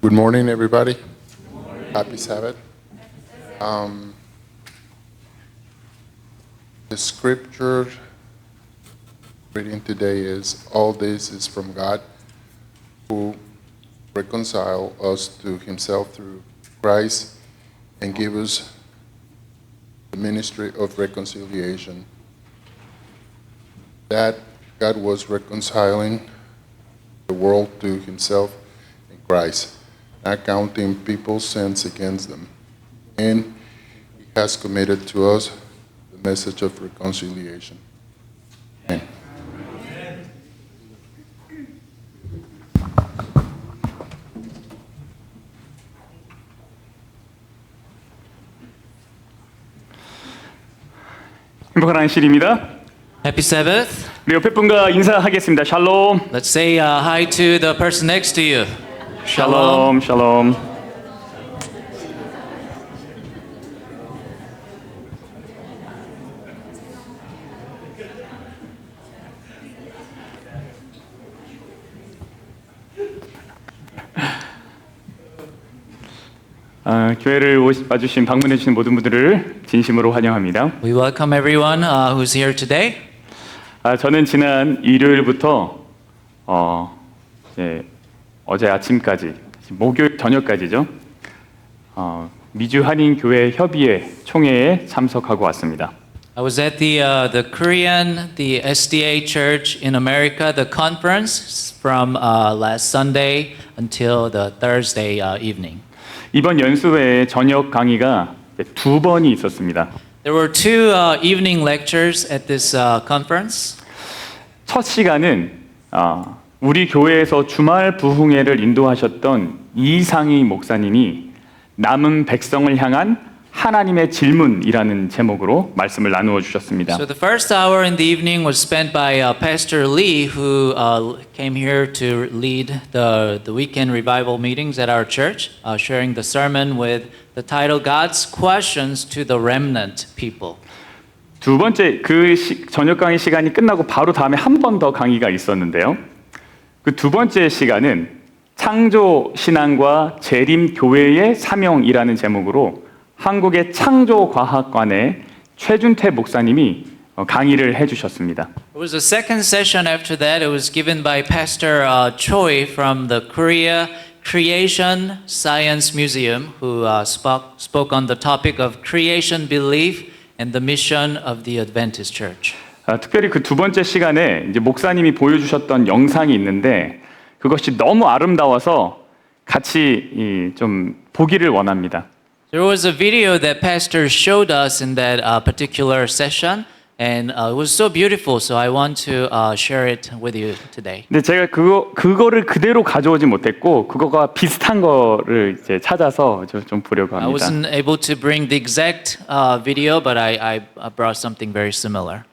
Good morning, everybody. Happy Sabbath. The scripture reading today is, all this is from God, who reconciled us to himself through Christ and gave us the ministry of reconciliation. That God was reconciling the world to himself in Christ, not counting people's sins against them. And he has committed to us the message of reconciliation. Amen. 행복한 안식일입니다. Happy Sabbath. 우리 옆에 분과 인사하겠습니다. 샬롬. Let's say hi to the person next to you. 샬롬. 샬롬. 교회를 와주신 방문해주신 모든 분들을 진심으로 환영합니다. We welcome everyone who's here today. 저는 지난 일요일부터 어제 아침까지, 목요일 저녁까지죠. 미주 한인 교회 협의회 총회에 참석하고 왔습니다. I was at the Korean, the SDA Church in America, the conference from last Sunday until the Thursday evening. 이번 연수회에 저녁 강의가 2번이 있었습니다. There were two evening lectures at this conference. 첫 시간은 우리 교회에서 주말 부흥회를 인도하셨던 이상희 목사님이 남은 백성을 향한 하나님의 질문이라는 제목으로 말씀을 나누어 주셨습니다. So the first hour in the evening was spent by Pastor Lee, who came here to lead the weekend revival meetings at our church, sharing the sermon with the title "God's Questions to the Remnant People." 두 번째 저녁 강의 시간이 끝나고 바로 다음에 한 번 더 강의가 있었는데요. 그 두 번째 시간은 창조 신앙과 재림 교회의 사명이라는 제목으로 한국의 창조과학관의 최준태 목사님이 강의를 해주셨습니다. There was a second session after that. It was given by Pastor Choi from the Korea Creation Science Museum, who spoke on the topic of creation belief and the mission of the Adventist Church. 특별히 그 두 번째 시간에 이제 목사님이 보여주셨던 영상이 있는데 그것이 너무 아름다워서 같이 좀 보기를 원합니다. There was a video that Pastor showed us in that particular session, and it was so beautiful. So I want to share it with you today. 근데 제가 그거를 그대로 가져오지 못했고 그거가 비슷한 거를 이제 찾아서 좀 보려고 I 합니다. wasn't able to bring the exact video, but I brought something very similar.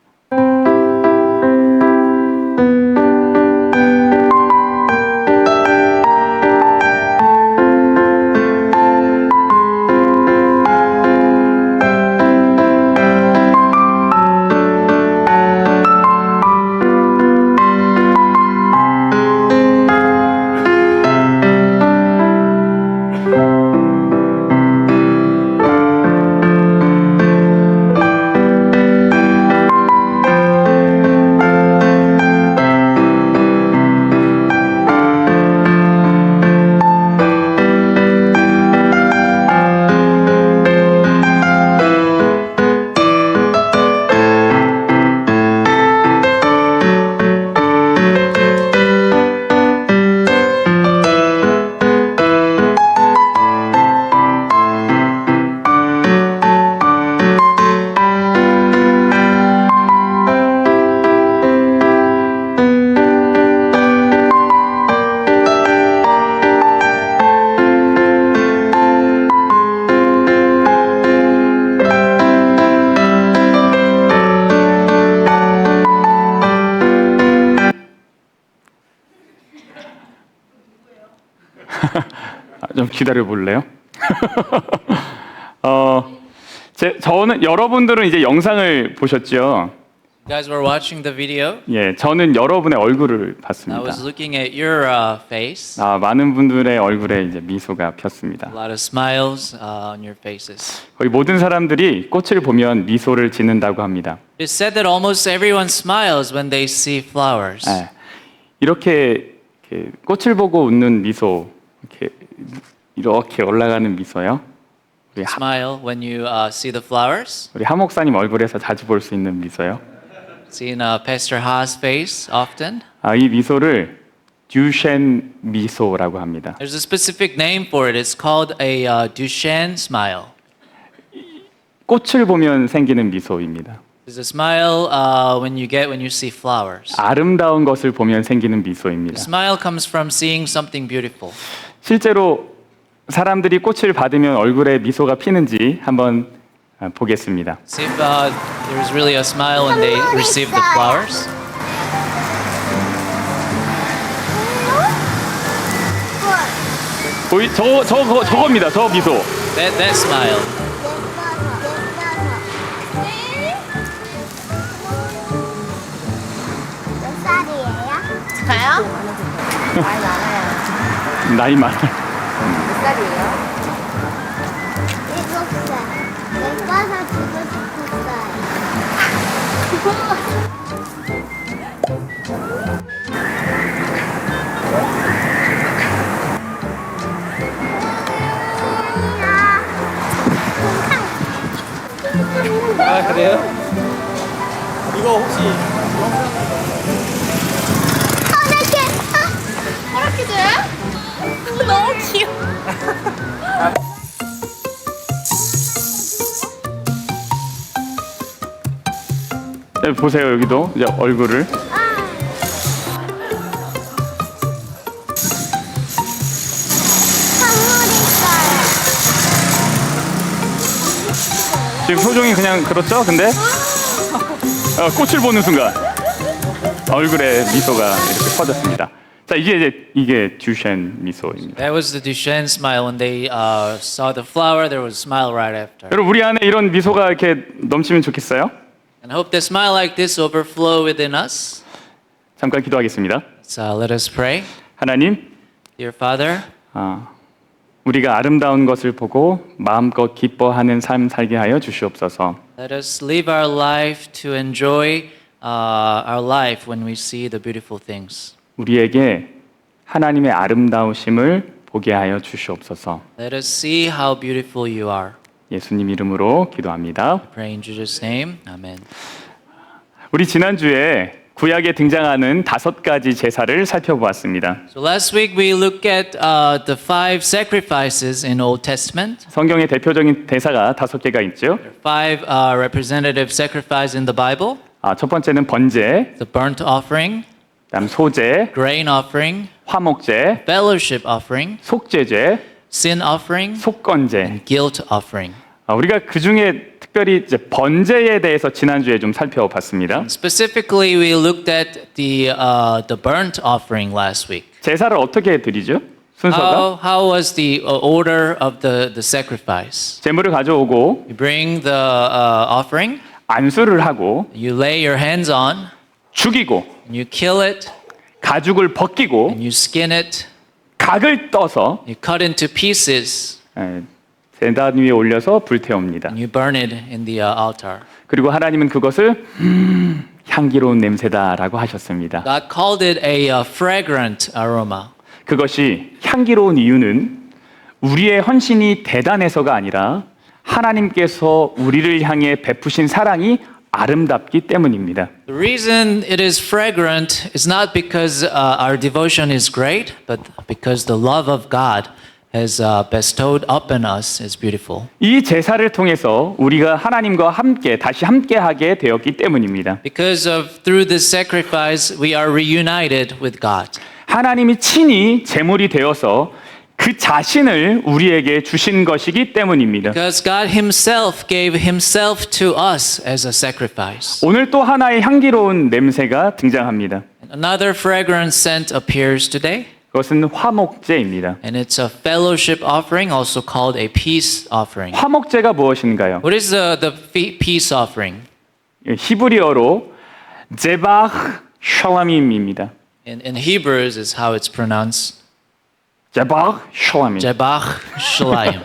좀 기다려 볼래요? 저는 여러분들은 이제 영상을 보셨죠. You guys were watching the video. 예, 저는 여러분의 얼굴을 I 봤습니다. was looking at your face. 많은 분들의 얼굴에 이제 미소가 A 폈습니다. lot of smiles on your faces. 거의 모든 사람들이 꽃을 보면 미소를 짓는다고 합니다. It's said that almost everyone smiles when they see flowers. 예, 이렇게 꽃을 보고 웃는 미소, 이렇게 올라가는 미소요. Smile when you see the flowers. 우리 하 목사님 얼굴에서 자주 볼 수 있는 미소요. Seen Pastor Ha's face often. 이 미소를 듀셴 미소라고 합니다. There's a specific name for it. It's called a Duchenne smile. 꽃을 보면 생기는 미소입니다. It's a smile when you see flowers. 아름다운 것을 보면 생기는 The 미소입니다. smile comes from seeing something beautiful. 실제로 사람들이 꽃을 받으면 얼굴에 미소가 피는지 한번 보겠습니다. See if there's really a smile when they receive the flowers. 저겁니다. 저 미소. That smile. 몇 살이에요? 저요? 많이 많아요. 나이 많아. 몇 살이에요? 7살. 예뻐서 주고 싶었어요. 아 그래요? 이거 혹시 허락해 줘요? 너무 귀여워. 네, 보세요 여기도 이제 얼굴을. 선물 있어요. 지금 표정이 그냥 그렇죠? 근데 꽃을 보는 순간 얼굴에 미소가 이렇게 퍼졌습니다. 자 이게 듀셴 미소입니다. That was the Duchenne smile. When they saw the flower, there was a smile right after. 여러분 우리 안에 이런 미소가 이렇게 넘치면 좋겠어요? And I hope the smile like this overflow within us. 잠깐 기도하겠습니다. So let us pray. 하나님, Dear Father, 우리가 아름다운 것을 보고 마음껏 기뻐하는 삶 살게 하여 주시옵소서. let us live our life to enjoy our life when we see the beautiful things. 우리에게 하나님의 아름다우심을 보게 하여 주시옵소서. Let us see how beautiful you are. 예수님 이름으로 기도합니다. Pray in Jesus' name. Amen. 우리 지난주에 구약에 등장하는 5가지 제사를 살펴보았습니다. So last week we looked at the 5 sacrifices in Old Testament. 성경의 대표적인 대사가 5개가 있죠. 5 representative sacrifices in the Bible. 첫 번째는 번제, The burnt offering, 그다음 소제, grain offering, 화목제, fellowship offering, 속죄제, sin offering, 속건제. guilt offering. 우리가 그 중에 특별히 이제 번제에 대해서 지난주에 좀 살펴봤습니다. Specifically, we looked at the burnt offering last week. 제사를 어떻게 드리죠? 순서가 How was the order of the sacrifice? 제물을 가져오고 You bring the offering, 안수를 하고 you lay your hands on, 죽이고 and you kill it, 가죽을 벗기고 and you skin it, 각을 떠서 you cut into pieces, 제단 위에 올려서 불태웁니다. and you burn it in the altar. 그리고 하나님은 그것을 향기로운 냄새다라고 하셨습니다. God called it a fragrant aroma. 그것이 향기로운 이유는 우리의 헌신이 대단해서가 아니라 하나님께서 우리를 향해 베푸신 사랑이 아름답기 때문입니다. The reason it is fragrant is not because our devotion is great, but because the love of God has bestowed upon us is beautiful. 이 제사를 통해서 우리가 하나님과 함께 다시 함께하게 되었기 때문입니다. Because of through this sacrifice we are reunited with God. 하나님이 친히 제물이 되어서 그 자신을 우리에게 주신 것이기 때문입니다. Because God himself gave himself to us as a sacrifice. 오늘 또 하나의 향기로운 냄새가 등장합니다. Another fragrant scent appears today, 그것은 화목제입니다. and it's a fellowship offering, also called a peace offering. 화목제가 무엇인가요? What is the peace offering? 히브리어로 제바흐 샬람임입니다. In Hebrews is how it's pronounced. 제바흐 샬람임. Jebach Shalayim.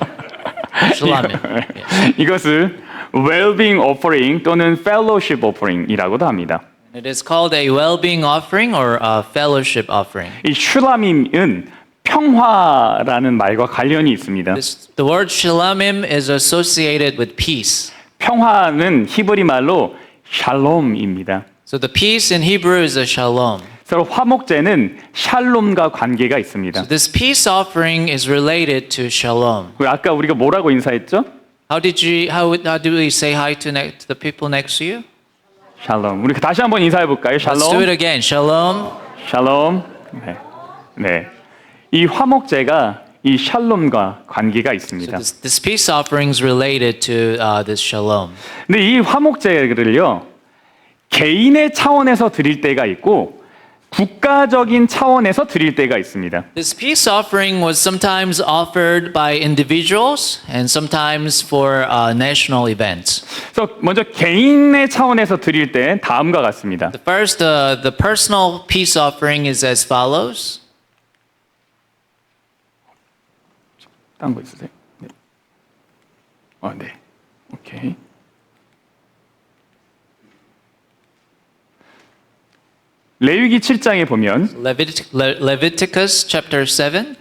Shalamim. Yes. 이것을 well-being offering 또는 fellowship offering이라고도 합니다. It is called a well-being offering or a fellowship offering. 이 슐라밈은 평화라는 말과 관련이 있습니다. The word shalamim is associated with peace. 평화는 히브리 말로 샬롬입니다. So the peace in Hebrew is a shalom. 서로 화목제는 샬롬과 관계가 있습니다. So this peace offering is related to shalom. 아까 우리가 뭐라고 인사했죠? How do we say hi to the people next to you? 샬롬. 우리 다시 한번 인사해 볼까요? Let's do it 샬롬. again. Shalom. 샬롬. 네. 네. 이 화목제가 이 샬롬과 관계가 So 있습니다. this peace offering is related to this shalom. 근데 이 화목제를요, 개인의 차원에서 드릴 때가 있고 국가적인 차원에서 드릴 때가 있습니다. This peace offering was sometimes offered by individuals and sometimes for national events. 그래서 먼저 개인의 차원에서 드릴 때 다음과 같습니다. The first, the personal peace offering is as follows. 딴 거 있으세요? 네. 네. 오케이. 레위기 7장에 보면 Leviticus chapter 7.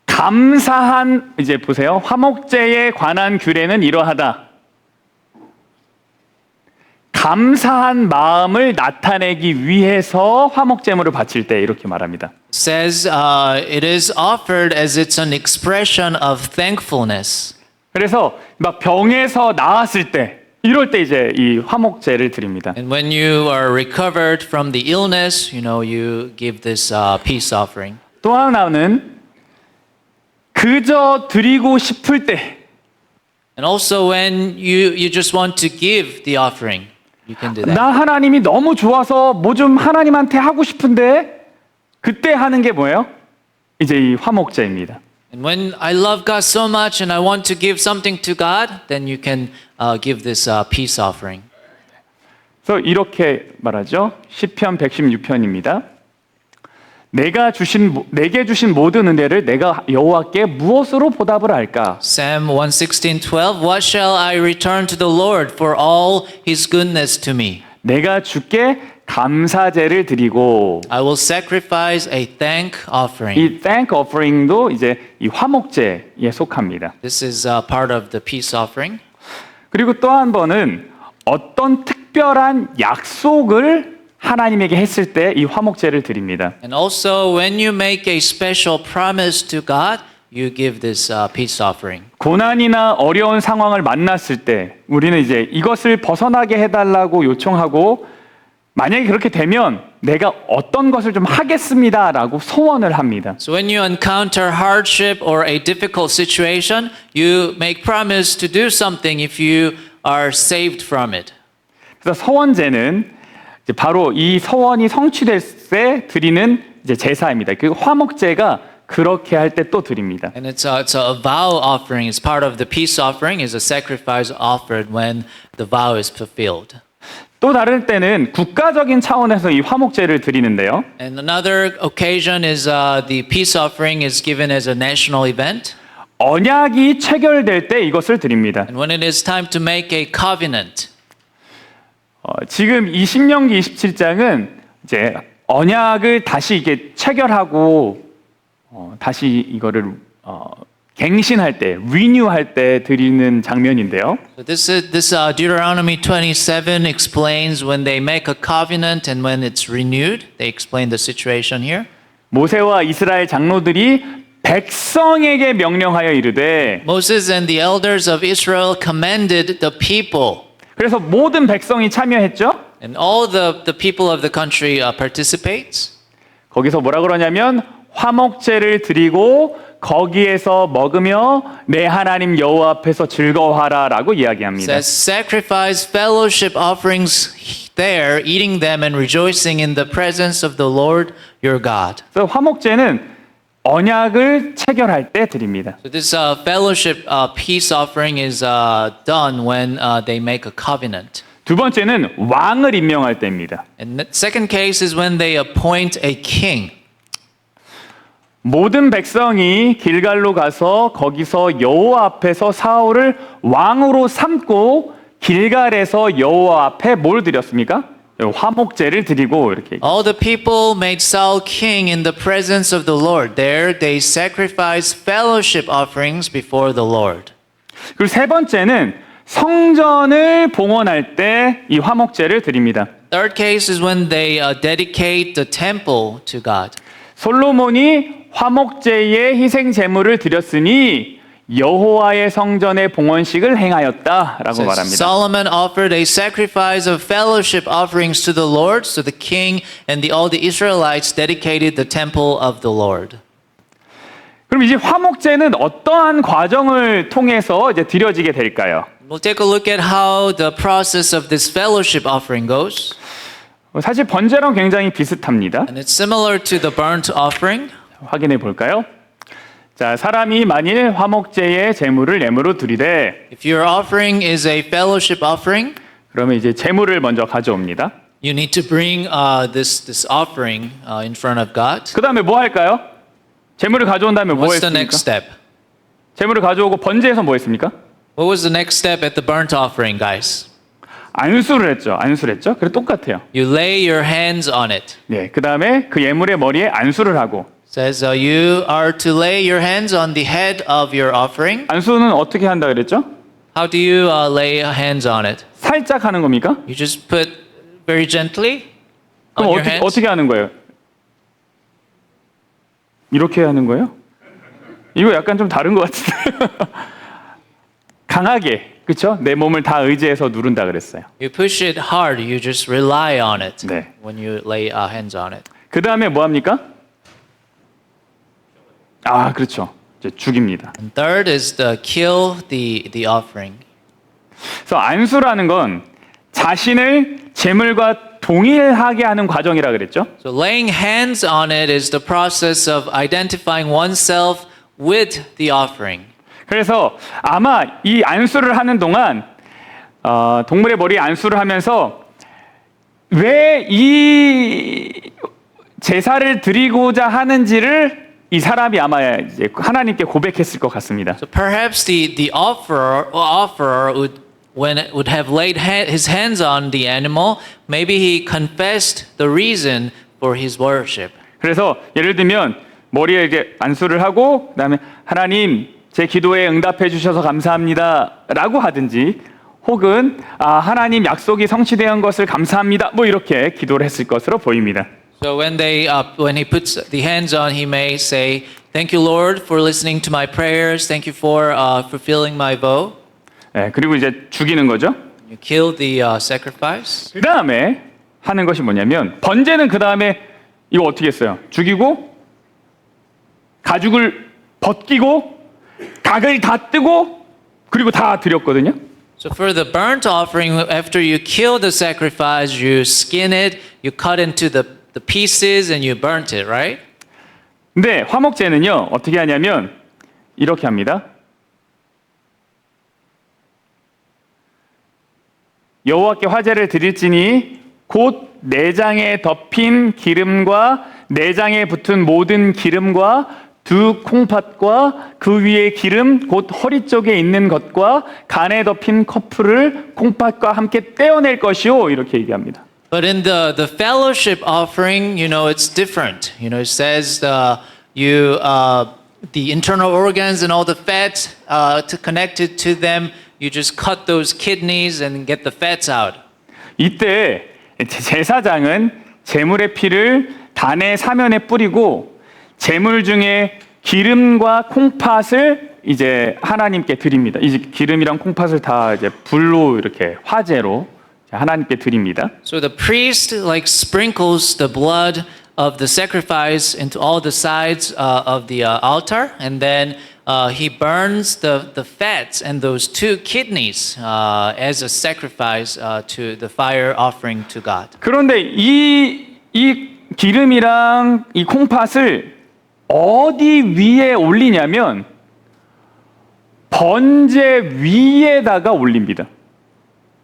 감사한 이제 보세요. 화목제에 관한 규례는 이러하다. 감사한 마음을 나타내기 위해서 화목제물을 바칠 때 이렇게 말합니다. Says it is offered as it's an expression of thankfulness. 그래서 막 병에서 나았을 때 이럴 때 이제 이 화목제를 드립니다. And when you are recovered from the illness, you give this peace offering. 또 하나는 그저 드리고 싶을 때 And also when you just want to give the offering, you can do that. 나 하나님이 너무 좋아서 뭐 좀 하나님한테 하고 싶은데 그때 하는 게 뭐예요? 이제 이 화목제입니다. And when I love God so much and I want to give something to God, then you can give this peace offering. 그래서 이렇게 말하죠. 시편 116편입니다. 내게 주신 모든 은혜를 내가 여호와께 무엇으로 보답을 할까? Psalm 116:12. What shall I return to the Lord for all His goodness to me? 내가 주께 감사제를 드리고 I will sacrifice a thank offering. 이 thank offering도 이제 이 화목제에 속합니다. This is part of the peace offering. 그리고 또 한 번은 어떤 특별한 약속을 하나님에게 했을 때 이 화목제를 드립니다. And also when you make a special promise to God, you give this peace offering. 고난이나 어려운 상황을 만났을 때 우리는 이제 이것을 벗어나게 해달라고 요청하고 만약에 그렇게 되면 내가 어떤 것을 좀 하겠습니다라고 소원을 합니다. So when you encounter hardship or a difficult situation, you make promise to do something if you are saved from it. 그래서 서원제는 이제 바로 이 서원이 성취될 때 드리는 이제 제사입니다. 그 화목제가 그렇게 할 때 또 드립니다. And it's a vow offering. It's part of the peace offering. Is a sacrifice offered when the vow is fulfilled. 또 다른 때는 국가적인 차원에서 이 화목제를 드리는데요. And another occasion is the peace offering is given as a national event. 언약이 체결될 때 이것을 드립니다. And when it is time to make a covenant. 지금 이 신명기 27장은 이제 언약을 다시 이게 체결하고 다시 이거를 갱신할 때, 리뉴할 때 드리는 장면인데요. So this Deuteronomy 27 explains when they make a covenant and when it's renewed. They explain the situation here. 모세와 이스라엘 장로들이 백성에게 명령하여 이르되 Moses and the elders of Israel commanded the people. 그래서 모든 백성이 참여했죠. And all the people of the country participates. 거기서 뭐라 그러냐면 화목제를 드리고 거기에서 먹으며 내 하나님 여호와 앞에서 즐거워하라라고 It 이야기합니다. says sacrifice fellowship offerings there, eating them and rejoicing in the presence of the Lord your God. 그래서 화목제는 언약을 체결할 때 드립니다. So this fellowship peace offering is done when they make a covenant. 두 번째는 왕을 임명할 때입니다. And the second case is when they appoint a king. 모든 백성이 길갈로 가서 거기서 여호와 앞에서 사울을 왕으로 삼고 길갈에서 여호와 앞에 뭘 드렸습니까? 화목제를 드리고 이렇게. All the people made Saul king in the presence of the Lord. There they sacrificed fellowship offerings before the Lord. 그리고 세 번째는 성전을 봉헌할 때 이 화목제를 드립니다. Third case is when they dedicate the temple to God. 솔로몬이 화목제의 희생 제물을 드렸으니 여호와의 성전의 봉헌식을 행하였다라고 Says, 말합니다. Solomon offered a sacrifice of fellowship offerings to the Lord, so the king and all the Israelites dedicated the temple of the Lord. 그럼 이제 화목제는 어떠한 과정을 통해서 이제 드려지게 될까요? We'll take a look at how the process of this fellowship offering goes. 사실 번제랑 굉장히 비슷합니다. And it's similar to the burnt offering. 확인해 볼까요? 자, 사람이 만일 화목제의 제물을 예물로 드리되 If your offering is a fellowship offering, 그러면 이제 제물을 먼저 가져옵니다. you need to bring this offering in front of God. 그 다음에 뭐 할까요? 제물을 가져온 다음에 뭐 What's the 했습니까? next step? 제물을 가져오고 번제에서 뭐 했습니까? What was the next step at the burnt offering, guys? 안수를 했죠. 안수를 했죠. 그래 똑같아요. You lay your hands on it. 네, 그 다음에 그 예물의 머리에 안수를 하고 Says you are to lay your hands on the head of your offering. 안수는 어떻게 한다 그랬죠? How do you lay hands on it? 살짝 하는 겁니까? You just put very gently on 그럼 your 어떻게, hands. 어떻게 하는 거예요? 이렇게 하는 거예요? 이거 약간 좀 다른 것 같은데. 강하게, 그렇죠? 내 몸을 다 의지해서 누른다 그랬어요. You push it hard. You just rely on it 네. when you lay hands on it. 그 다음에 뭐 합니까? 아, 그렇죠. 이제 죽입니다. And third is to kill the offering. 그래서 안수라는 건 자신을 제물과 동일하게 하는 과정이라 그랬죠. So laying hands on it is the process of identifying oneself with the offering. 그래서 아마 이 안수를 하는 동안 동물의 머리에 안수를 하면서 왜 이 제사를 드리고자 하는지를 이 사람이 아마 이제 하나님께 고백했을 것 같습니다. So perhaps the offerer would have laid his hands on the animal. Maybe he confessed the reason for his worship. 그래서 예를 들면 머리에 이제 안수를 하고 그다음에 하나님 제 기도에 응답해 주셔서 감사합니다라고 하든지 혹은 하나님 약속이 성취된 것을 감사합니다. 뭐 이렇게 기도를 했을 것으로 보입니다. So when he puts the hands on, he may say, "Thank you, Lord, for listening to my prayers. Thank you for fulfilling my vow." 네, 그리고 이제 죽이는 거죠. You kill the sacrifice. 그 다음에 하는 것이 뭐냐면 번제는 그 다음에 이거 어떻게 했어요? 죽이고 가죽을 벗기고 각을 다 뜨고 그리고 다 드렸거든요. So for the burnt offering, after you kill the sacrifice, you skin it, you cut into the pieces, and you burnt it, right? 근데 화목제는요 어떻게 하냐면 이렇게 합니다. 여호와께 화제를 드릴지니 곧 내장에 덮인 기름과 내장에 붙은 모든 기름과 두 콩팥과 그 위에 기름 곧 허리 쪽에 있는 것과 간에 덮인 커플을 콩팥과 함께 떼어낼 것이요 이렇게 얘기합니다. But in the fellowship offering, it's different. It says the internal organs and all the fats connected to them, you just cut those kidneys and get the fats out. 이때 제사장은 제물의 피를 단의 사면에 뿌리고 제물 중에 기름과 콩팥을 이제 하나님께 드립니다. 이제 기름이랑 콩팥을 다 이제 불로 이렇게 화제로 하나님께 드립니다. So the priest sprinkles the blood of the sacrifice into all the sides of the altar, and then he burns the fats and those two kidneys as a sacrifice to the fire offering to God. 그런데 이 기름이랑 이 콩팥을 어디 위에 올리냐면 번제 위에다가 올립니다.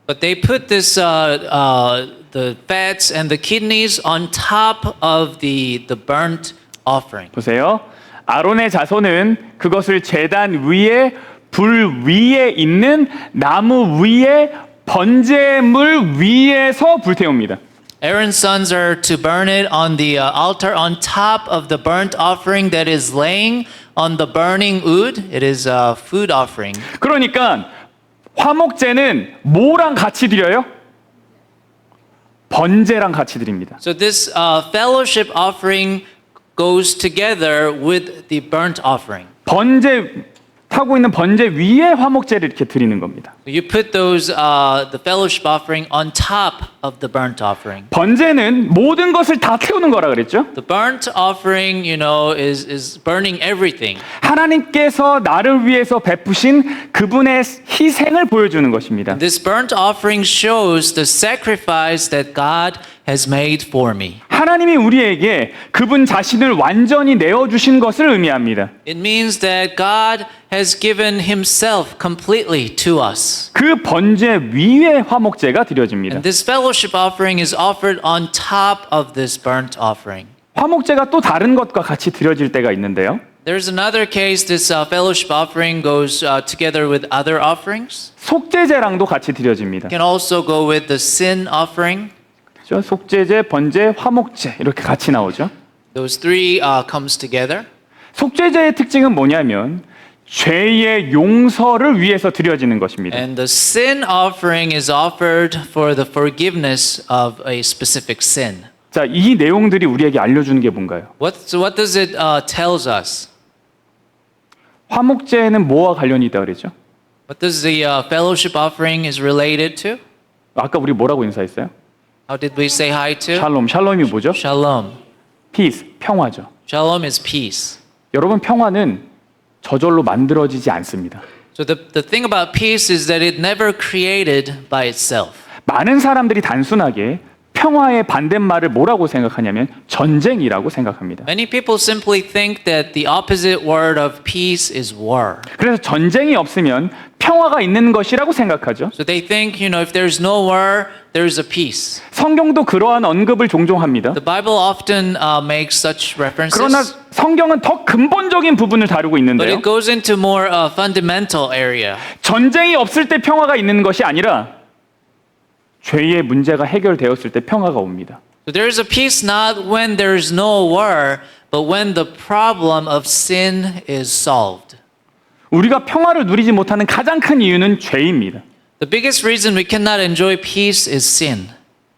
But they put this the fats and the kidneys on top of the burnt offering. 보세요. 아론의 자손은 그것을 제단 위에 불 위에 있는 나무 위에 번제물 위에서 불태웁니다. Aaron's sons are to burn it on the altar on top of the burnt offering that is laying on the burning wood. It is a food offering. 그러니까 화목제는 뭐랑 같이 드려요? 번제랑 같이 드립니다. So this fellowship offering goes together with the burnt offering. 번제 타고 있는 번제 위에 화목제를 이렇게 드리는 겁니다. You put those the fellowship offering on top of the burnt offering. 번제는 모든 것을 다 태우는 거라 그랬죠? The burnt offering, you know, is burning everything. 하나님께서 나를 위해서 베푸신 그분의 희생을 보여주는 것입니다. This burnt offering shows the sacrifice that God has made for me. 하나님이 우리에게 그분 자신을 완전히 내어주신 것을 의미합니다. It means that God has given himself completely to us. 그 번제 위에 화목제가 드려집니다. And this fellowship offering is offered on top of this burnt offering. 화목제가 또 다른 것과 같이 드려질 때가 있는데요. There's another case this fellowship offering goes together with other offerings. 속죄제랑도 같이 드려집니다. It can also go with the sin offering. 그렇죠? 속죄제, 번제, 화목제 이렇게 같이 나오죠. Those three comes together. 속죄제의 특징은 뭐냐면 죄의 용서를 위해서 드려지는 것입니다. And the sin offering is offered for the forgiveness of a specific sin. 자, 이 내용들이 우리에게 알려주는 게 뭔가요? So what does it tells us? 화목제는 뭐와 관련이 있다 그랬죠? What does the fellowship offering is related to? 아까 우리 뭐라고 인사했어요? How did we say hi to? 샬롬. 샬롬이 뭐죠? Shalom. 피스, 평화죠. Shalom is peace. 여러분, 평화는 저절로 만들어지지 않습니다. So the thing about peace is that it never created by itself. 많은 사람들이 단순하게 평화의 반대말을 뭐라고 생각하냐면 전쟁이라고 생각합니다. Many people simply think that the opposite word of peace is war. 그래서 전쟁이 없으면 평화가 있는 것이라고 생각하죠. So they think, you know, if there's no war, there's a peace. 성경도 그러한 언급을 종종 합니다. The Bible often makes such references. 그러나 성경은 더 근본적인 부분을 다루고 But 있는데요. it goes into more fundamental area. 전쟁이 없을 때 평화가 있는 것이 아니라 죄의 문제가 해결되었을 때 평화가 옵니다. So there's a peace not when there's no war, but when the problem of sin is solved. 우리가 평화를 누리지 못하는 가장 큰 이유는 죄입니다. The biggest reason we cannot enjoy peace is sin.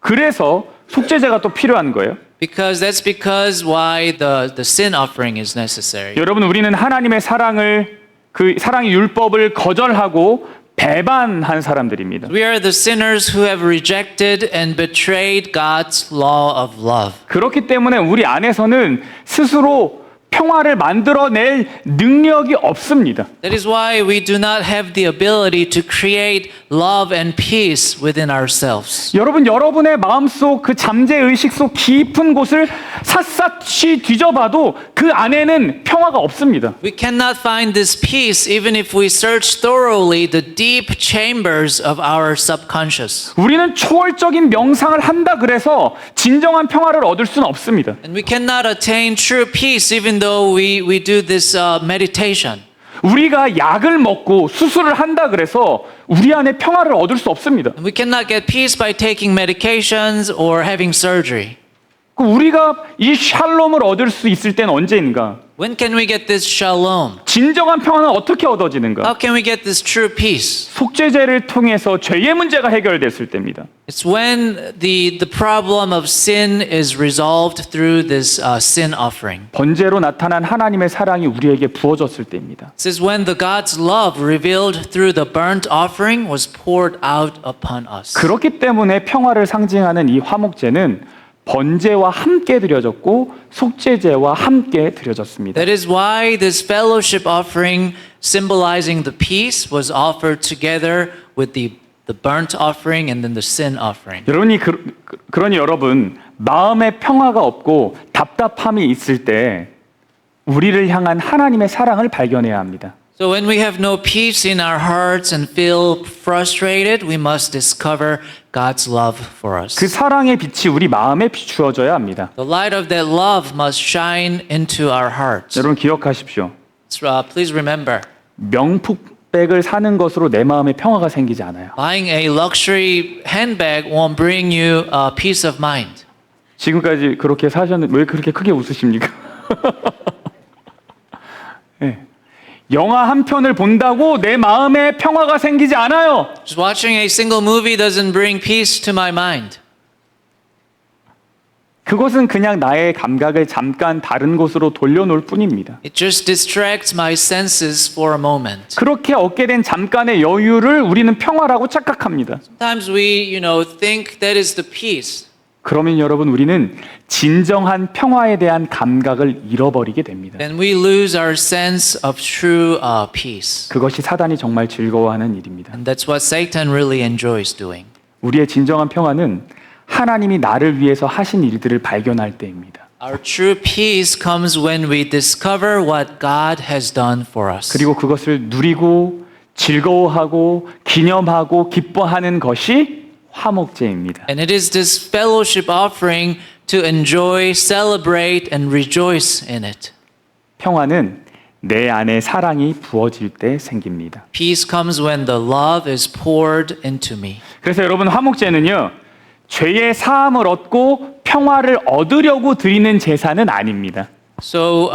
그래서 속죄제가 또 필요한 거예요. Because that's because why the sin offering is necessary. 여러분, 우리는 하나님의 사랑을 그 사랑의 율법을 거절하고 배반한 사람들입니다. We are the sinners who have rejected and betrayed God's law of love. 그렇기 때문에 우리 안에서는 스스로 평화를 만들어낼 능력이 없습니다. That is why we do not have the ability to create love and peace within ourselves. 여러분, 여러분의 마음속 그 잠재 의식 속 깊은 곳을 샅샅이 뒤져봐도 그 안에는 평화가 없습니다. We cannot find this peace even if we search thoroughly the deep chambers of our subconscious. 우리는 초월적인 명상을 한다 그래서 진정한 평화를 얻을 수는 없습니다. And we cannot attain true peace even though we do this meditation. 우리가 약을 먹고 수술을 한다 그래서 우리 안에 평화를 얻을 수 없습니다. And we cannot get peace by taking medications or having surgery. 우리가 이 샬롬을 얻을 수 있을 때는 언제인가? When can we get this shalom? 진정한 평화는 어떻게 얻어지는가? How can we get this true peace? 속죄제를 통해서 죄의 문제가 해결됐을 때입니다. It's when the problem of sin is resolved through this sin offering. 번제로 나타난 하나님의 사랑이 우리에게 부어졌을 때입니다. This is when the God's love revealed through the burnt offering was poured out upon us. 그렇기 때문에 평화를 상징하는 이 화목제는 번제와 함께 드려졌고 속죄제와 함께 드려졌습니다. That is why this fellowship offering symbolizing the peace was offered together with the burnt offering and then the sin offering. 그러니 여러분, 마음에 평화가 없고 답답함이 있을 때 우리를 향한 하나님의 사랑을 발견해야 합니다. So when we have no peace in our hearts and feel frustrated, we must discover God's love for us. 그 사랑의 빛이 우리 마음에 비추어져야 합니다. The light of that love must shine into our hearts. 여러분 기억하십시오. Please remember, 명품백을 사는 것으로 내 마음에 평화가 생기지 않아요. buying a luxury handbag won't bring you peace of mind. 지금까지 그렇게 사셨는데 왜 그렇게 크게 웃으십니까? 네. 영화 한 편을 본다고 내 마음에 평화가 생기지 않아요. Just watching a single movie doesn't bring peace to my mind. 그것은 그냥 나의 감각을 잠깐 다른 곳으로 돌려놓을 뿐입니다. It just distracts my senses for a moment. 그렇게 얻게 된 잠깐의 여유를 우리는 평화라고 착각합니다. Sometimes we, think that is the peace. 그러면 여러분 우리는 진정한 평화에 대한 감각을 잃어버리게 됩니다. Then we lose our sense of true peace. 그것이 사단이 정말 즐거워하는 일입니다. And that's what Satan really enjoys doing. 우리의 진정한 평화는 하나님이 나를 위해서 하신 일들을 발견할 때입니다. Our true peace comes when we discover what God has done for us. 그리고 그것을 누리고 즐거워하고 기념하고 기뻐하는 것이 화목제입니다. And it is this fellowship offering to enjoy, celebrate, and rejoice in it. 평화는 내 안에 사랑이 부어질 때 생깁니다. Peace comes when the love is poured into me. 그래서 여러분 화목제는요. 죄의 사함을 얻고 평화를 얻으려고 드리는 제사는 아닙니다. So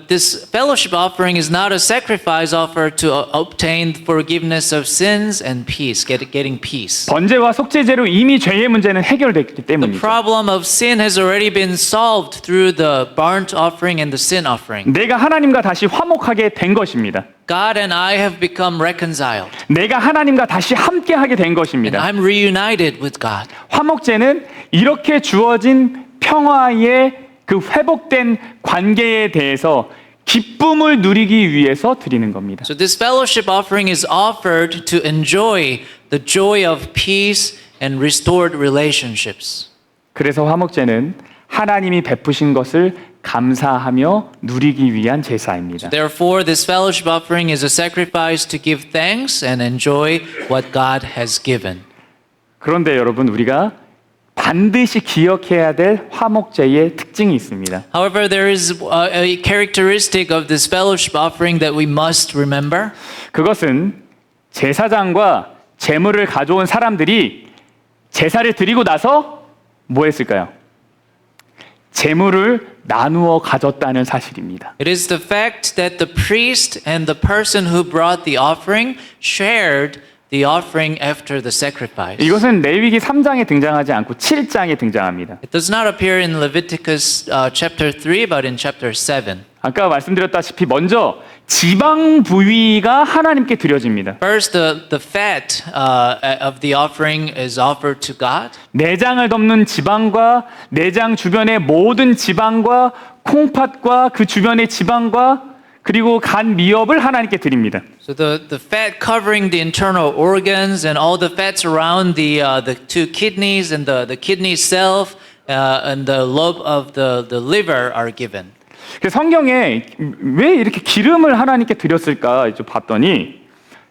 this fellowship offering is not a sacrifice offer to obtain forgiveness of sins and peace, getting peace. 번제와 속죄제로 이미 죄의 문제는 해결됐기 The 때문이죠. problem of sin has already been solved through the burnt offering and the sin offering. 내가 하나님과 다시 화목하게 된 것입니다. God and I have become reconciled. 내가 하나님과 다시 함께하게 된 And 것입니다. I'm reunited with God. 화목제는 이렇게 주어진 평화의 그 회복된 관계에 대해서 기쁨을 누리기 위해서 드리는 겁니다. So this fellowship offering is offered to enjoy the joy of peace and restored relationships. 그래서 화목제는 하나님이 베푸신 것을 감사하며 누리기 위한 제사입니다. Therefore, this fellowship offering is a sacrifice to give thanks and enjoy what God has given. 그런데 여러분 우리가 반드시 기억해야 될 화목제의 특징이 있습니다. However, there is a characteristic of this fellowship offering that we must remember. 그것은 제사장과 제물을 가져온 사람들이 제사를 드리고 나서 뭐 했을까요? 제물을 나누어 가졌다는 사실입니다. It is the fact that the priest and the person who brought the offering shared the offering after the sacrifice. 이것은 레위기 3장에 등장하지 않고 7장에 등장합니다. It does not appear in Leviticus chapter 3, but in chapter 7. 아까 말씀드렸다시피 먼저 지방 부위가 하나님께 드려집니다. First, the fat of the offering is offered to God. 내장을 덮는 지방과 내장 주변의 모든 지방과 콩팥과 그 주변의 지방과 그리고 간 미엽을 하나님께 드립니다. So the fat covering the internal organs and all the fats around the two kidneys and the kidney itself and the lobe of the liver are given. 성경에 왜 이렇게 기름을 하나님께 드렸을까 좀 봤더니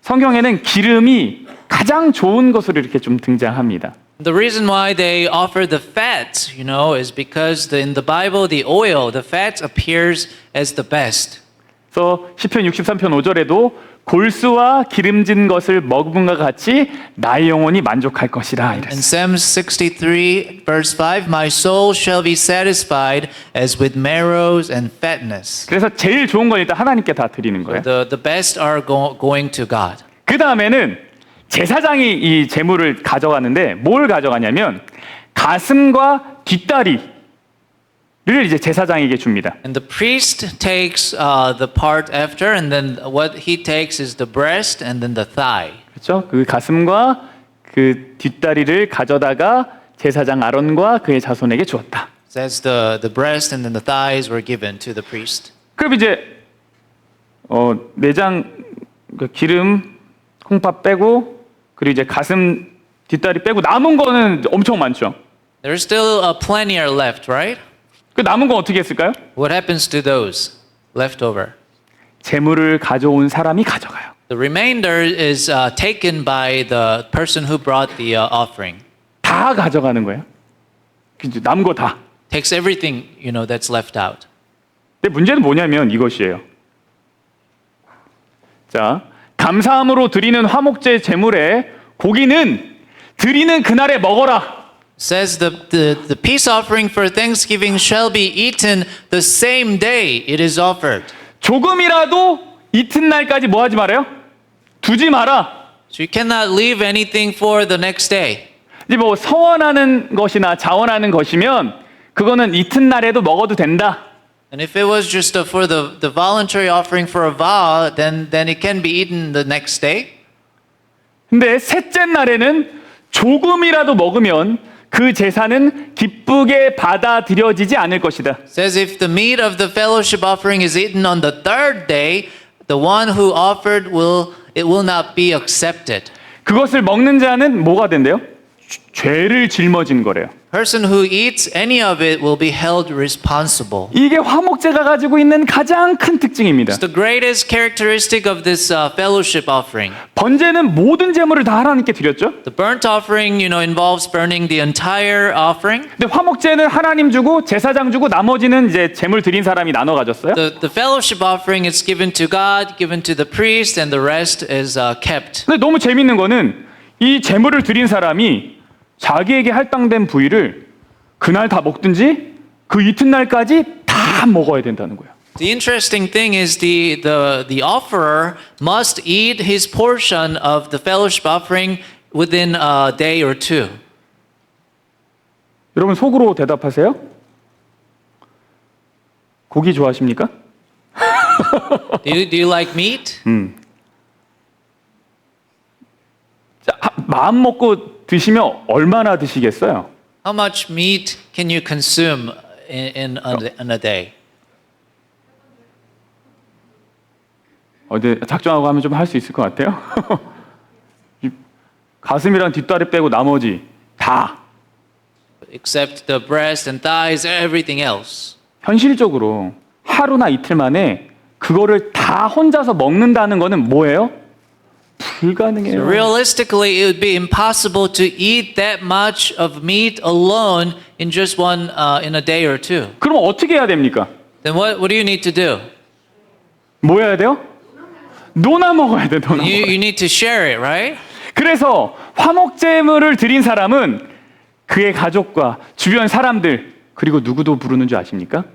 성경에는 기름이 가장 좋은 것으로 이렇게 좀 등장합니다. The reason why they offer the fat, is because in the Bible the oil, the fat appears as the best. 그래서 시편 63편 5절에도 골수와 기름진 것을 먹음과 같이 나의 영혼이 만족할 것이라 In 이랬어요. Psalm 63 verse 5, my soul shall be satisfied as with marrows and fatness. 그래서 제일 좋은 건 일단 하나님께 다 드리는 거예요. The best are going to God. 그 다음에는 제사장이 이 제물을 가져가는데 뭘 가져가냐면 가슴과 뒷다리를 이제 제사장에게 줍니다. And the priest takes the part after, and then what he takes is the breast and then the thigh. 그렇죠? 그 가슴과 그 뒷다리를 가져다가 제사장 아론과 그의 자손에게 주었다. That's the breast and then the thighs were given to the priest. 그럼 이제 내장 그 기름 콩팥 빼고 그리고 이제 가슴 뒷다리 빼고 남은 거는 엄청 많죠. There's still plenty are left, right? 그 남은 건 어떻게 했을까요? What happens to those left over? 재물을 가져온 사람이 가져가요. The remainder is taken by the person who brought the offering. 다 가져가는 거예요. 이제 남은 거 다. Takes everything, that's left out. 근데 문제는 뭐냐면 이것이에요. 자, 감사함으로 드리는 화목제 제물에 고기는 드리는 그날에 먹어라. Says the peace offering for Thanksgiving shall be eaten the same day it is offered. 조금이라도 이튿날까지 뭐 하지 말아요? 두지 마라. So you cannot leave anything for the next day. 이제 뭐 서원하는 것이나 자원하는 것이면 그거는 이튿날에도 먹어도 된다. And if it was just for the voluntary offering for a vow, then it can be eaten the next day. 근데 셋째 날에는 조금이라도 먹으면 그 제사는 기쁘게 받아들여지지 않을 것이다. Says if the meat of the fellowship offering is eaten on the third day, the one who offered it will not be accepted. 그것을 먹는 자는 뭐가 된대요? 죄를 짊어진 거래요. Person who eats any of it will be held responsible. 이게 화목제가 가지고 있는 가장 큰 특징입니다. It's the greatest characteristic of this fellowship offering. 번제는 모든 제물을 다 하나님께 드렸죠. The burnt offering, involves burning the entire offering. 근데 화목제는 하나님 주고 제사장 주고 나머지는 이제 제물 드린 사람이 나눠 가졌어요. The fellowship offering is given to God, given to the priest, and the rest is kept. 근데 너무 재밌는 거는 이 제물을 드린 사람이 자기에게 할당된 부위를 그날 다 먹든지 그 이튿날까지 다 먹어야 된다는 거예요. The interesting thing is the offerer must eat his portion of the fellowship offering within a day or two. 여러분 속으로 대답하세요. 고기 좋아하십니까? Do you like meat? 자, 마음 먹고 드시면 얼마나 드시겠어요? How much meat can you consume in a day? 어제 작정하고 하면 좀 할 수 있을 것 같아요. 가슴이랑 뒷다리 빼고 나머지 다. Except the breast and thighs, everything else. 현실적으로 하루나 이틀 만에 그거를 다 혼자서 먹는다는 거는 뭐예요? 불가능해요. Realistically, it would be impossible to eat that much of meat alone in just in a day or two. 그럼 어떻게 해야 됩니까? Then what do you need to do? 뭐 해야 돼요? 노나 먹어야 돼, 노나. You need to share it, right? 그래서 화목제물을 드린 사람은 그의 가족과 주변 사람들 그리고 누구도 부르는 줄 아십니까?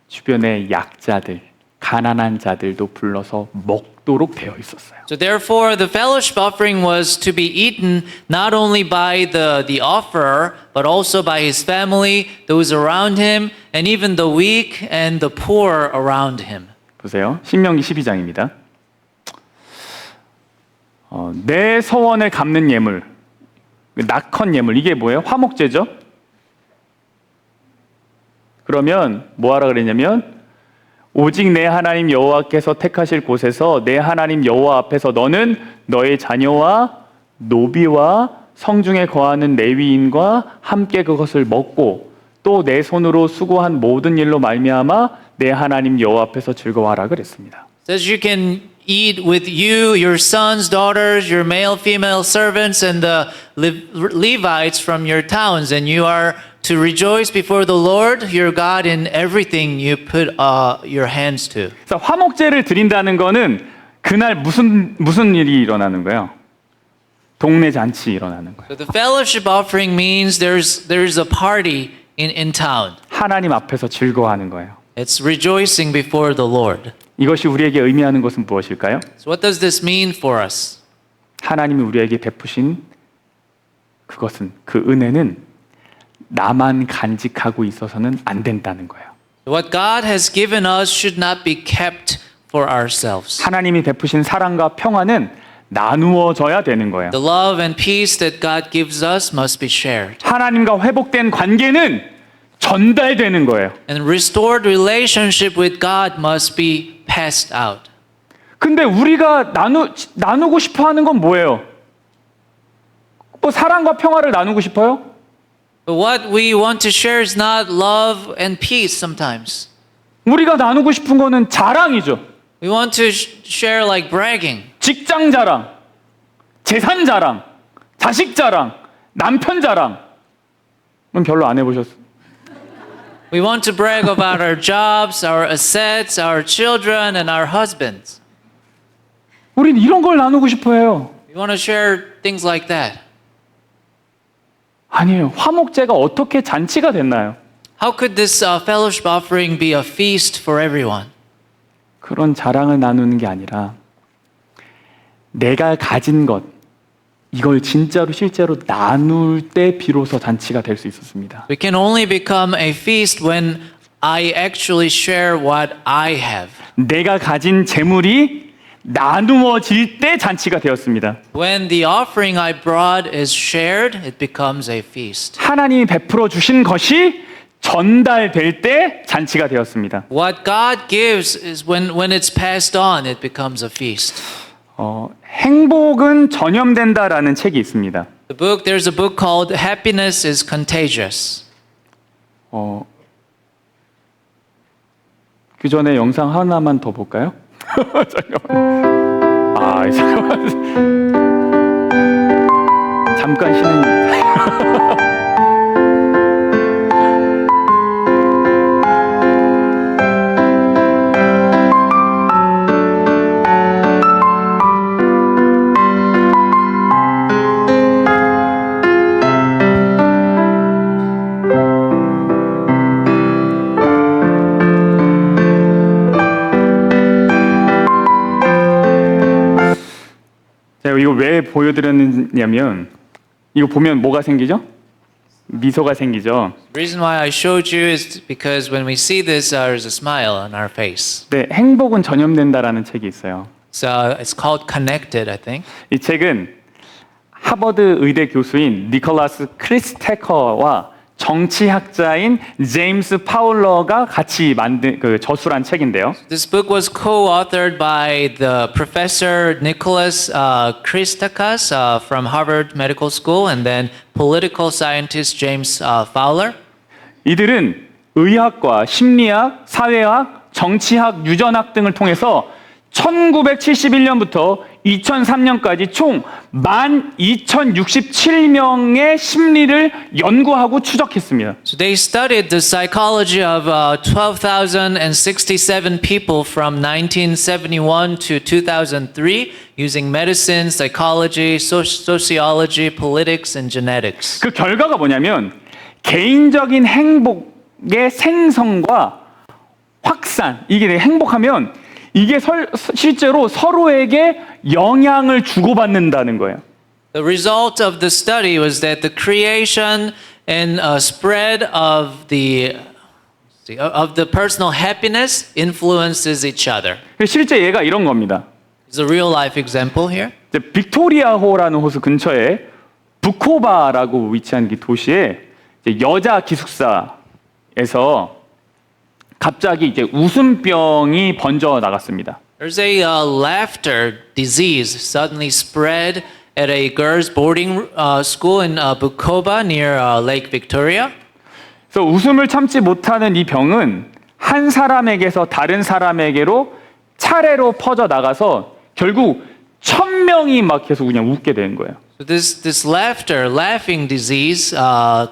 주변의 약자들, 가난한 자들도 불러서 먹도록 되어 있었어요. So therefore, the fellowship offering was to be eaten not only by the offerer, but also by his family, those around him, and even the weak and the poor around him. 보세요. 신명기 12장입니다. 내 서원을 갚는 예물, 낙헌 예물, 이게 뭐예요? 화목제죠? 그러면 뭐하라 그랬냐면 오직 내 하나님 여호와께서 택하실 곳에서 내 하나님 여호와 앞에서 너는 너의 자녀와 노비와 성중에 거하는 레위인과 함께 그것을 먹고 또 내 손으로 수고한 모든 일로 말미암아 내 하나님 여호와 앞에서 즐거워하라 그랬습니다. Says you can eat with you, your sons, daughters, your male, female servants, and the Levites from your towns, and you are to rejoice before the Lord your God in everything you put your hands to. 그래서 화목제를 드린다는 거는 그날 무슨 일이 일어나는 거예요? 동네 잔치 일어나는 거예요. So the fellowship offering means there's a party in town. 하나님 앞에서 즐거워하는 거예요. It's rejoicing before the Lord. 이것이 우리에게 의미하는 것은 무엇일까요? So what does this mean for us? 하나님이 우리에게 베푸신 그것은 그 은혜는 나만 간직하고 있어서는 안 된다는 거예요. What God has given us should not be kept for ourselves. 하나님이 베푸신 사랑과 평화는 나누어져야 되는 거예요. The love and peace that God gives us must be shared. 하나님과 회복된 관계는 전달되는 거예요. And restored relationship with God must be passed out. 근데 우리가 나누고 싶어 하는 건 뭐예요? 뭐 사랑과 평화를 나누고 싶어요? But what we want to share is not love and peace sometimes. 우리가 나누고 싶은 거는 자랑이죠. We want to share like bragging. 직장 자랑, 재산 자랑, 자식 자랑, 남편 자랑. 그럼 별로 안 해보셨어요? We want to brag about our jobs, our assets, our children, and our husbands. 우린 이런 걸 나누고 싶어 해요. We want to share things like that. 아니에요. 화목제가 어떻게 잔치가 됐나요? How could this fellowship offering be a feast for everyone? 그런 자랑을 나누는 게 아니라 내가 가진 것, 이걸 진짜로 실제로 나눌 때 비로소 잔치가 될 수 있었습니다. We can only become a feast when I actually share what I have. 내가 가진 재물이 나누어질 때 잔치가 되었습니다. When the offering I brought is shared, it becomes a feast. 하나님이 베풀어 주신 것이 전달될 때 잔치가 되었습니다. What God gives is when it's passed on, it becomes a feast. 행복은 전염된다라는 책이 있습니다. There's a book called Happiness is Contagious. 그 전에 영상 하나만 더 볼까요? 잠깐만. 잠깐만. 잠깐 쉬는. 제가 이거 왜 보여드렸냐면 이거 보면 뭐가 생기죠? 미소가 생기죠. The reason why I showed you is because when we see this, there's a smile on our face. 네, 행복은 전염된다라는 책이 있어요. So it's called Connected, I think. 이 책은 하버드 의대 교수인 니콜라스 크리스테커와 정치학자인 제임스 파울러가 같이 만든 저술한 책인데요. This book was co-authored by the professor Nicholas Christakis from Harvard Medical School and then political scientist James Fowler. 이들은 의학과 심리학, 사회학, 정치학, 유전학 등을 통해서 1971년부터 2003년까지 총 12,067명의 심리를 연구하고 추적했습니다. So they studied the psychology of 12,067 people from 1971 to 2003 using medicine, psychology, sociology, politics, and genetics. 그 결과가 뭐냐면 개인적인 행복의 생성과 확산, 이게 행복하면 이게 실제로 서로에게 영향을 주고받는다는 거예요. The result of the study was that the creation and spread of the personal happiness influences each other. 실제 얘가 이런 겁니다. It's a real life example here. 빅토리아호라는 호수 근처에 부코바라고 위치한 이 도시에 여자 기숙사에서 갑자기 이제 웃음병이 번져 나갔습니다. There's a laughter disease suddenly spread at a girls' boarding school in Bukoba near Lake Victoria. 그래서 웃음을 참지 못하는 이 병은 한 사람에게서 다른 사람에게로 차례로 퍼져 나가서 결국 1,000명이 막 계속 그냥 웃게 되는 거예요. So this laughing disease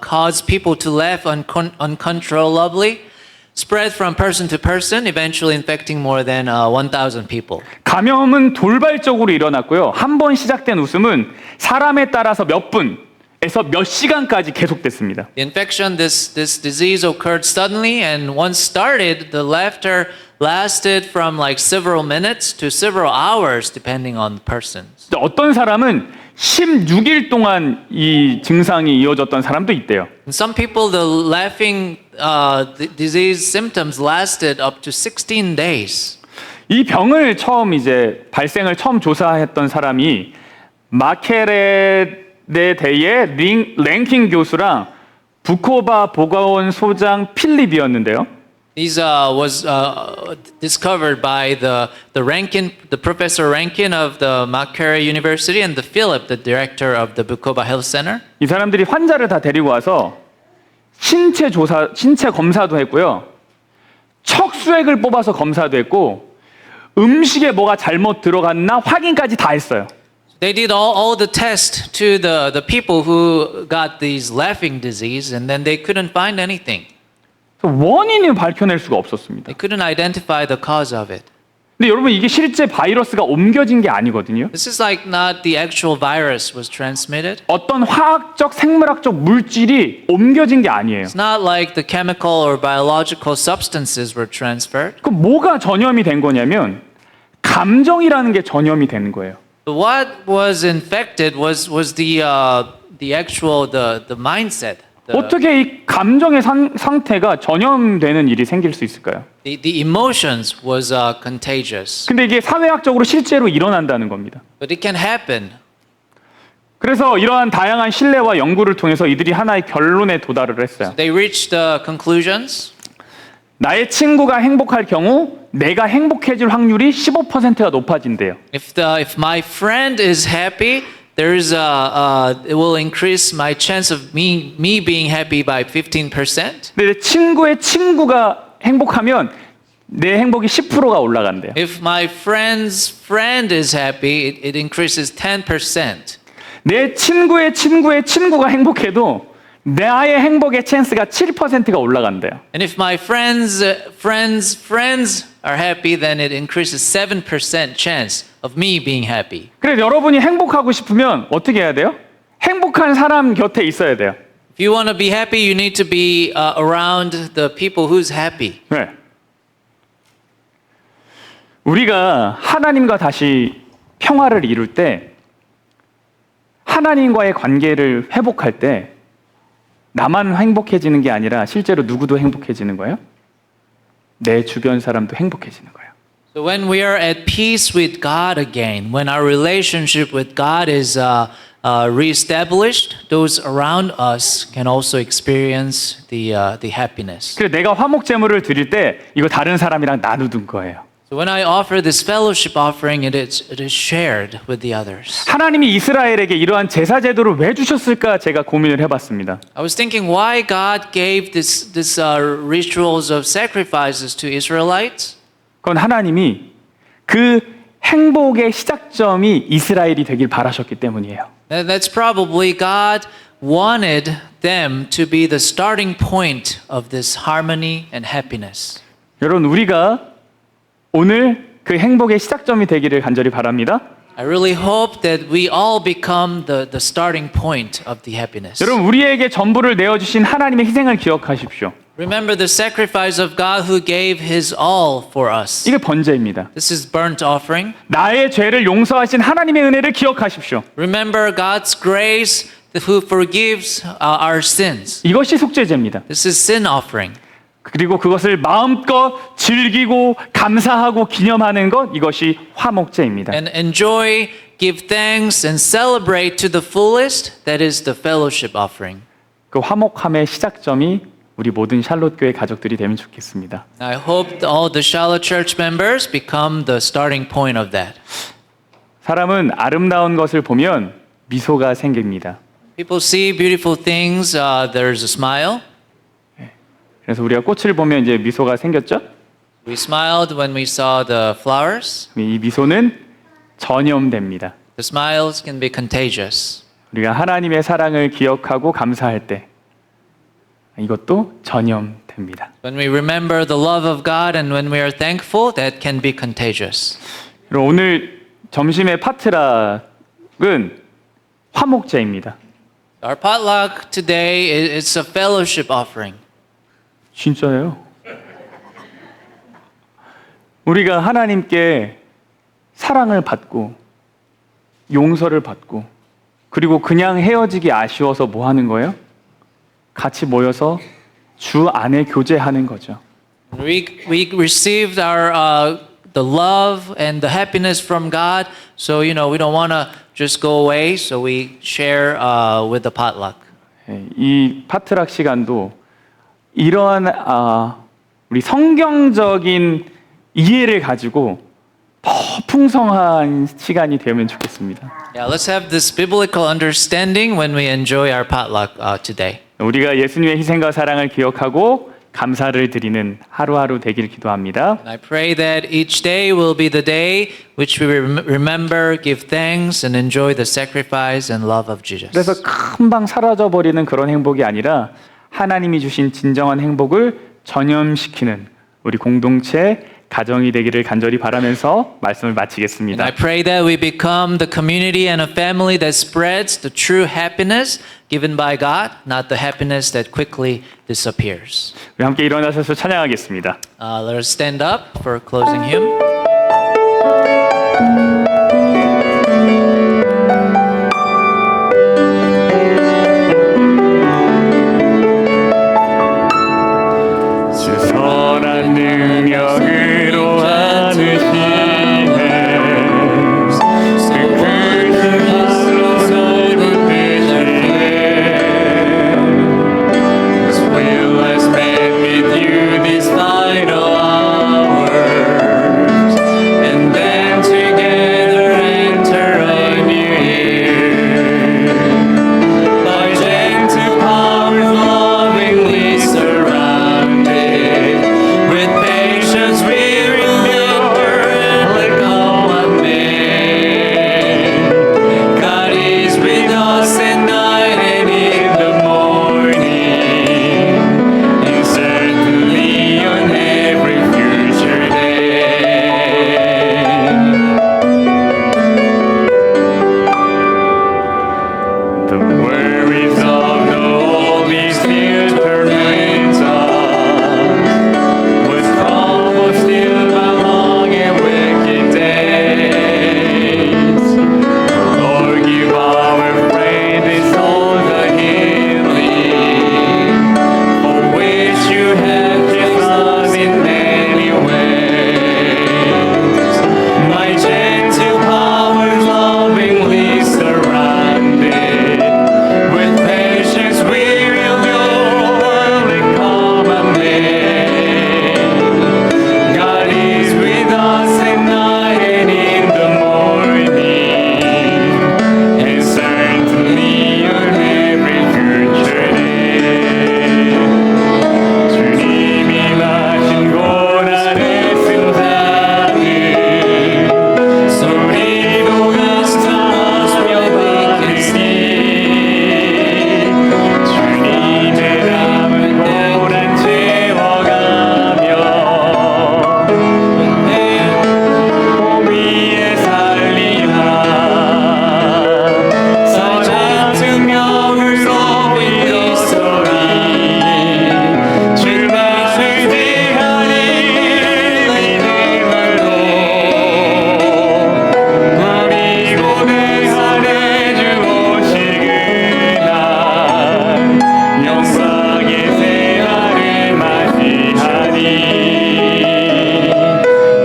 caused people to laugh uncontrollably. Spread from person to person, eventually infecting more than 1,000 people. 감염은 돌발적으로 일어났고요. 한 번 시작된 웃음은 사람에 따라서 몇 분에서 몇 시간까지 계속됐습니다. The infection, this disease occurred suddenly, and once started, the laughter lasted from like several minutes to several hours, depending on the person. 어떤 사람은 16일 동안 이 증상이 이어졌던 사람도 있대요. In some people, the laughing disease symptoms lasted up to 16 days. 이 병을 발생을 처음 조사했던 사람이 마케레데 대의 랭킹 교수랑 부코바 보건원 소장 필립이었는데요. These was discovered by the Professor Rankin of the Makerere University and the Philip, the director of the Bukoba Health Center. 이 사람들이 환자를 다 데리고 와서 신체 검사도 했고요. 척수액을 뽑아서 검사도 했고 음식에 뭐가 잘못 들어갔나 확인까지 다 했어요. They did all the tests to the people who got these laughing disease, and then they couldn't find anything. 원인을 밝혀낼 수가 없었습니다. They couldn't identify the cause of it. 근데 여러분 이게 실제 바이러스가 옮겨진 게 아니거든요. This is like not the actual virus was transmitted. 어떤 화학적, 생물학적 물질이 옮겨진 게 아니에요. It's not like the chemical or biological substances were transferred. 그 뭐가 전염이 된 거냐면 감정이라는 게 전염이 되는 거예요. But what was infected was the actual the mindset. 어떻게 이 감정의 상태가 전염되는 일이 생길 수 있을까요? The emotions was contagious. 근데 이게 사회학적으로 실제로 일어난다는 겁니다. But it can happen. 그래서 이러한 다양한 신뢰와 연구를 통해서 이들이 하나의 결론에 도달을 했어요. They reached the conclusions. 나의 친구가 행복할 경우 내가 행복해질 확률이 15%가 높아진대요. If my friend is happy, it will increase my chance of me being happy by 15%. 근데 내 친구의 친구가 행복하면 내 행복이 10%가 올라간대요. If my friend's friend is happy, it increases 10%. 내 친구의 친구의 친구가 행복해도 나의 행복의 찬스가 7%가 올라간대요. And if my friends' are happy, then it increases 7% chance of me being happy. 그래서 여러분이 행복하고 싶으면 어떻게 해야 돼요? 행복한 사람 곁에 있어야 돼요. If you want to be happy, you need to be around the people who's happy. 네. 우리가 하나님과 다시 평화를 이룰 때 하나님과의 관계를 회복할 때 나만 행복해지는 게 아니라 실제로 누구도 행복해지는 거예요? 내 주변 사람도 행복해지는 거예요. So when we are at peace with God again, when our relationship with God is reestablished, those around us can also experience the happiness. 그래서 내가 화목 제물을 드릴 때 이거 다른 사람이랑 나누는 거예요. So when I offer this fellowship offering, it is shared with the others. 하나님이 이스라엘에게 이러한 제사 제도를 왜 주셨을까 제가 고민을 해봤습니다. I was thinking why God gave this rituals of sacrifices to Israelites. 그건 하나님이 그 행복의 시작점이 이스라엘이 되길 바라셨기 때문이에요. And that's probably God wanted them to be the starting point of this harmony and happiness. 여러분 우리가 오늘 그 행복의 시작점이 되기를 간절히 바랍니다. I really hope that we all become the starting point of the happiness. 여러분 우리에게 전부를 내어주신 하나님의 희생을 기억하십시오. Remember the sacrifice of God who gave His all for us. 이게 번제입니다. This is burnt offering. 나의 죄를 용서하신 하나님의 은혜를 기억하십시오. Remember God's grace who forgives our sins. 이것이 속죄제입니다. This is sin offering. 그리고 그것을 마음껏 즐기고 감사하고 기념하는 것 이것이 화목제입니다. And enjoy, give thanks, and celebrate to the fullest. That is the fellowship offering. 그 화목함의 시작점이 우리 모든 샬롯 교회 가족들이 되면 좋겠습니다. I hope all the Charlotte Church members become the starting point of that. 사람은 아름다운 것을 보면 미소가 생깁니다. People see beautiful things. There's a smile. 그래서 우리가 꽃을 보면 이제 미소가 생겼죠? We smiled when we saw the flowers. 이 미소는 전염됩니다. The smiles can be contagious. 우리가 하나님의 사랑을 기억하고 감사할 때 이것도 전염됩니다. When we remember the love of God and when we are thankful, that can be contagious. 그리고 오늘 점심의 파트락은 화목제입니다. Our potluck today is a fellowship offering. 진짜예요. 우리가 하나님께 사랑을 받고 용서를 받고 그리고 그냥 헤어지기 아쉬워서 뭐 하는 거예요? 같이 모여서 주 안에 교제하는 거죠. We received our the love and the happiness from God, so we don't want to just go away, so we share with the potluck. 이 파트락 시간도 이러한 우리 성경적인 이해를 가지고 더 풍성한 시간이 되면 좋겠습니다. Yeah, let's have this biblical understanding when we enjoy our potluck today. 우리가 예수님의 희생과 사랑을 기억하고 감사를 드리는 하루하루 되길 기도합니다. And I pray that each day will be the day which we remember, give thanks, and enjoy the sacrifice and love of Jesus. 그래서 금방 사라져 버리는 그런 행복이 아니라 하나님이 주신 진정한 행복을 전염시키는 우리 공동체 가정이 되기를 간절히 바라면서 말씀을 And 마치겠습니다. I pray that we become the community and a family that spreads the true happiness given by God, not the happiness that quickly disappears. 우리 함께 일어나셔서 찬양하겠습니다. Let us stand up for a closing hymn. 주 선한 능력으로 하느시네 그 크신 힘으로 날 붙드시네 His will has met with you these final hours and then together enter a new year by gentle powers lovingly surrounded with patience we remember and let go of men. God is with us at night and in the morning, and certainly on every future day. The worries of the Holy Spirit torment us, was troubled still by long and wicked days. Lord, give our friend his souls a healing, for which you have given us in many ways. My gentle powers lovingly surrounded, with patience we will go and come amazed. God is with us at night and in the morning, and certainly on every future day. 주님이 나신 고난의 승자는 소리로 감사하며 받으니 주님의 남은 고난 채워가며 몸 위에 살리라 선한 증명으로 일어서리 주만을 대하니 믿음으로 버리고 내 안에 주 오시그날 영광의 새날을 맞이하니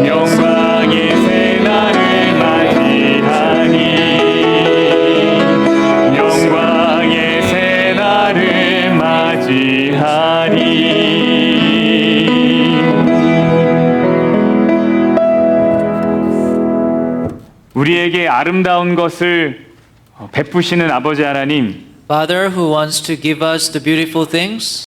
영광의 새날을 맞이하니 영광의 새날을 맞이하리. 우리에게 아름다운 것을 베푸시는 아버지 하나님, Father, who wants to give us the beautiful things,